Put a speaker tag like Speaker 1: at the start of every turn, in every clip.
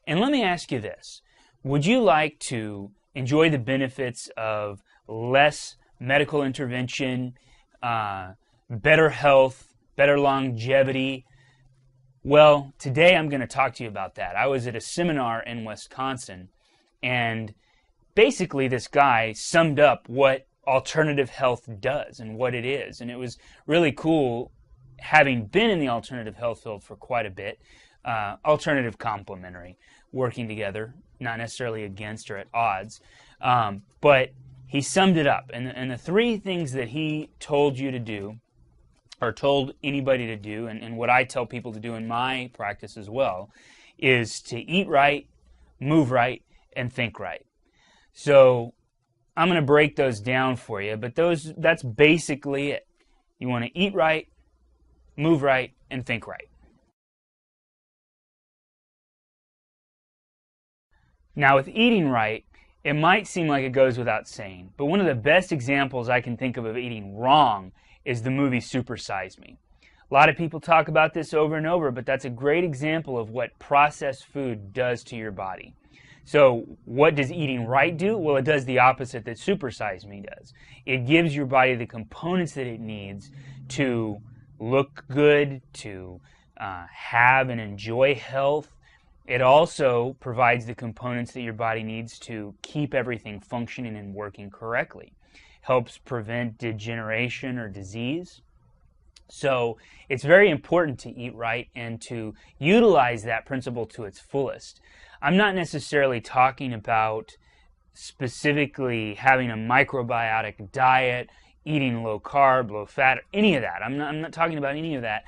Speaker 1: And let me ask you this. Would you like to enjoy the benefits of less medical intervention, better health, better longevity? Well, today I'm going to talk to you about that. I was at a seminar in Wisconsin, and basically this guy summed up what alternative health does and what it is. And it was really cool, having been in the alternative health field for quite a bit, alternative complementary, working together, not necessarily against or at odds. But he summed it up. And the three things that he told you to do, or told anybody to do, and what I tell people to do in my practice as well, is to eat right, move right, and think right. So I'm going to break those down for you, but that's basically it. You want to eat right, move right, and think right. Now with eating right, it might seem like it goes without saying, but one of the best examples I can think of eating wrong is the movie Super Size Me. A lot of people talk about this over and over, but that's a great example of what processed food does to your body. So what does eating right do? Well, it does the opposite that Super Size Me does. It gives your body the components that it needs to look good, to have and enjoy health. It also provides the components that your body needs to keep everything functioning and working correctly. Helps prevent degeneration or disease. So it's very important to eat right and to utilize that principle to its fullest. I'm not necessarily talking about specifically having a microbiotic diet, eating low carb, low fat, any of that. I'm not talking about any of that.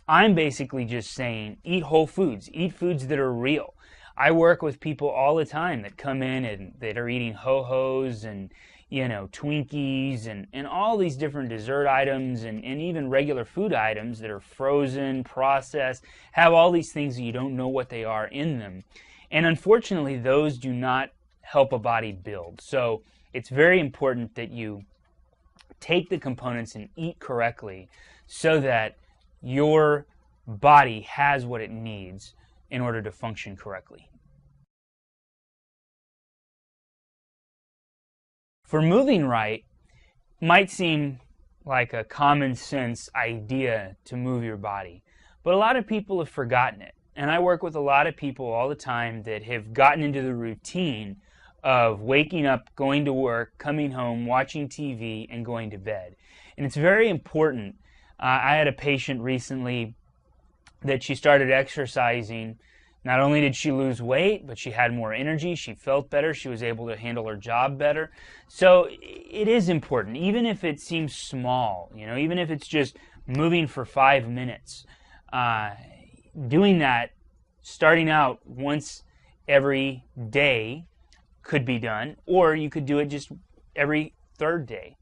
Speaker 1: I'm basically just saying eat whole foods, eat foods that are real. I work with people all the time that come in and that are eating Ho-Hos and Twinkies and all these different dessert items and even regular food items that are frozen, processed, have all these things that you don't know what they are in them. And unfortunately, those do not help a body build. So it's very important that you take the components and eat correctly so that your body has what it needs in order to function correctly. For moving right, might seem like a common sense idea to move your body, but a lot of people have forgotten it. And I work with a lot of people all the time that have gotten into the routine of waking up, going to work, coming home, watching TV, and going to bed. And it's very important. I had a patient recently that she started exercising. Not only did she lose weight, but she had more energy, she felt better, she was able to handle her job better. So it is important, even if it seems small, even if it's just moving for 5 minutes. Doing that, starting out once every day could be done, or you could do it just every third day.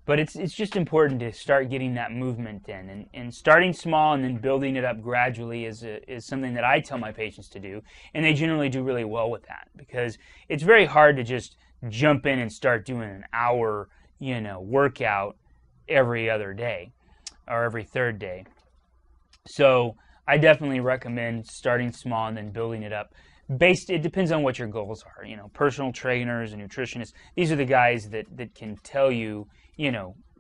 Speaker 1: But it's just important to start getting that movement in. And starting small and then building it up gradually is something that I tell my patients to do. And they generally do really well with that, because it's very hard to just jump in and start doing an hour, workout every other day or every third day. So I definitely recommend starting small and then building it up. It depends on what your goals are. Personal trainers and nutritionists, these are the guys that can tell you,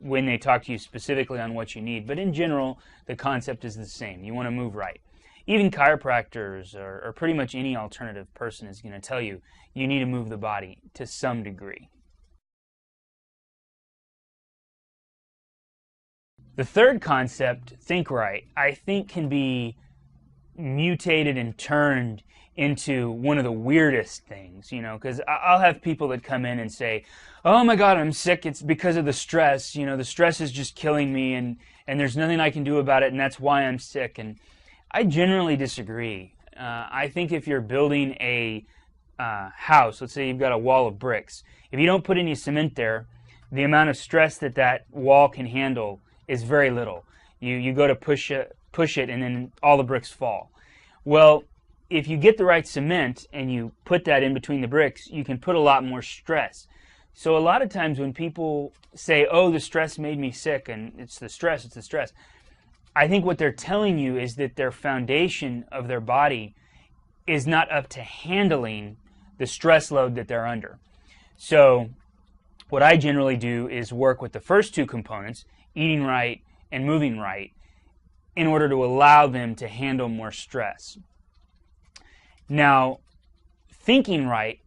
Speaker 1: when they talk to you specifically on what you need. But in general, the concept is the same. You want to move right. Even chiropractors or pretty much any alternative person is going to tell you you need to move the body to some degree. The third concept, think right, I think can be mutated and turned into one of the weirdest things, because I'll have people that come in and say, oh my God, I'm sick, it's because of the stress, the stress is just killing me and there's nothing I can do about it and that's why I'm sick. And I generally disagree. I think if you're building a house, let's say you've got a wall of bricks, if you don't put any cement there, the amount of stress that wall can handle is very little. You go to push it and then all the bricks fall. Well, if you get the right cement and you put that in between the bricks, you can put a lot more stress. So a lot of times when people say, oh, the stress made me sick, and it's the stress, I think what they're telling you is that their foundation of their body is not up to handling the stress load that they're under. So what I generally do is work with the first two components, eating right and moving right, in order to allow them to handle more stress. Now, thinking right,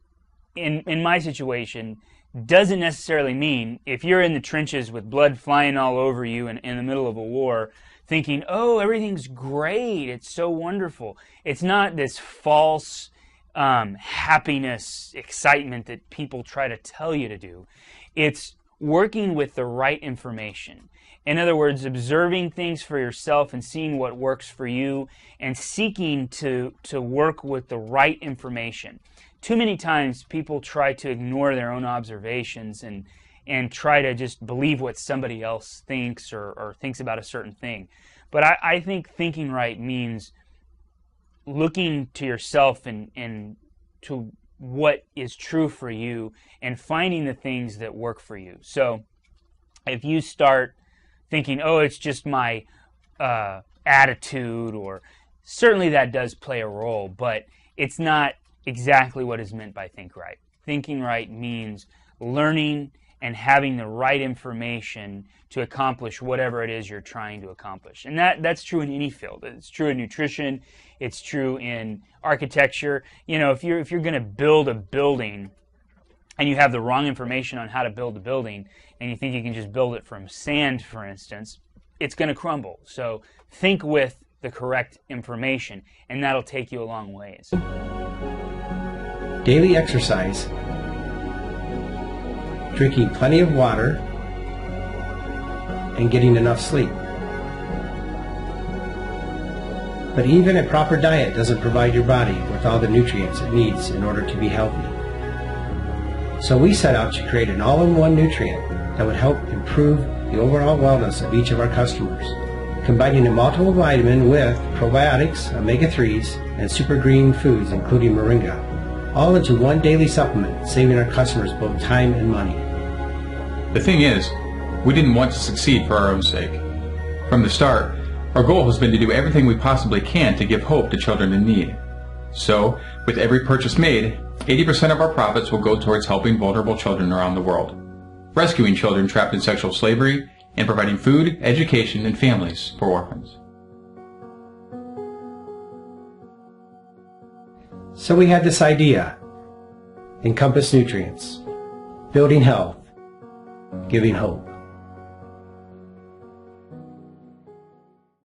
Speaker 1: in my situation, doesn't necessarily mean if you're in the trenches with blood flying all over you and in the middle of a war, thinking, oh, everything's great, it's so wonderful. It's not this false happiness, excitement that people try to tell you to do. It's working with the right information. In other words, observing things for yourself and seeing what works for you and seeking to work with the right information. Too many times people try to ignore their own observations and try to just believe what somebody else thinks or thinks about a certain thing. But I think thinking right means looking to yourself and to what is true for you and finding the things that work for you. So if you start thinking, oh, it's just my attitude, or certainly that does play a role, but it's not exactly what is meant by think right. Thinking right means learning and having the right information to accomplish whatever it is you're trying to accomplish. And that's true in any field. It's true in nutrition. It's true in architecture. You know, if you're going to build a building and you have the wrong information on how to build a building and you think you can just build it from sand, for instance, it's going to crumble. So think with the correct information, and that'll take you a long ways.
Speaker 2: Daily exercise, drinking plenty of water, and getting enough sleep. But even a proper diet doesn't provide your body with all the nutrients it needs in order to be healthy. So we set out to create an all-in-one nutrient that would help improve the overall wellness of each of our customers, combining a multivitamin with probiotics, omega-3s, and super green foods including moringa, all into one daily supplement, saving our customers both time and money.
Speaker 3: The thing is, we didn't want to succeed for our own sake. From the start, our goal has been to do everything we possibly can to give hope to children in need. So, with every purchase made, 80% of our profits will go towards helping vulnerable children around the world, rescuing children trapped in sexual slavery, and providing food, education, and families for orphans.
Speaker 2: So we had this idea: Encompass Nutrients, building health, giving hope.